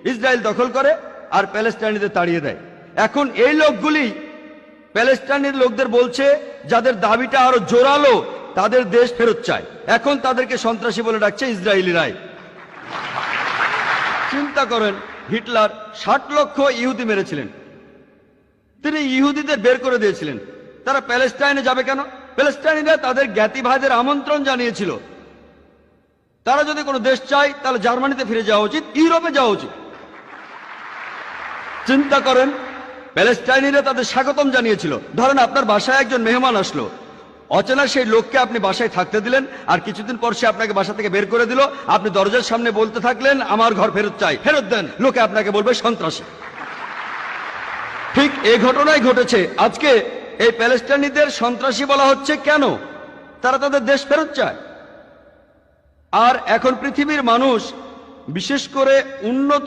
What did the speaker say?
Israel দখল করে আর প্যালেস্টাইনিদের তাড়িয়ে দেয়। এখন এই লোকগুলি প্যালেস্টাইনের লোকদের বলছে, যাদের দাবিটা আরো জোরালো, তাদের দেশ ফেরত চায়। এখন তাদেরকে সন্ত্রাসী বলে ডাকছে ইসরায়েলিরাই। চিন্তা করেন, হিটলার 60 লক্ষ ইহুদি মেরেছিলেন, তিনি ইহুদিদের বের করে দিয়েছিলেন। তারা প্যালেস্টাইনে যাবে কেন? প্যালেস্টাইনিরা তাদের জ্ঞাতি ভাইদের আমন্ত্রণ জানিয়েছিল, তারা যদি কোনো দেশ চায় তাহলে জার্মানিতে ফিরে যাওয়া উচিত, ইউরোপে যাওয়া উচিত। চিন্তা করেন, প্যালেস্টাইনিরা তাদের স্বাগতম জানিয়েছিল। ধরেন আপনার বাসায় একজন মেহমান আসলো, অচেনা সেই লোককে আপনি বাসায় থাকতে দিলেন, আর কিছুদিন পর সে আপনাকে বাসা থেকে বের করে দিল। আপনি দরজার সামনে বলতে থাকলেন, আমার ঘর ফেরত চাই, ফেরত দেন। লোকে আপনাকে বলবে সন্ত্রাসী। ঠিক এই ঘটনাই ঘটেছে। আজকে এই প্যালেস্টাইনিদের সন্ত্রাসী বলা হচ্ছে কেন? তারা তাদের দেশ ফেরত চায়। আর এখন পৃথিবীর মানুষ, বিশেষ করে উন্নত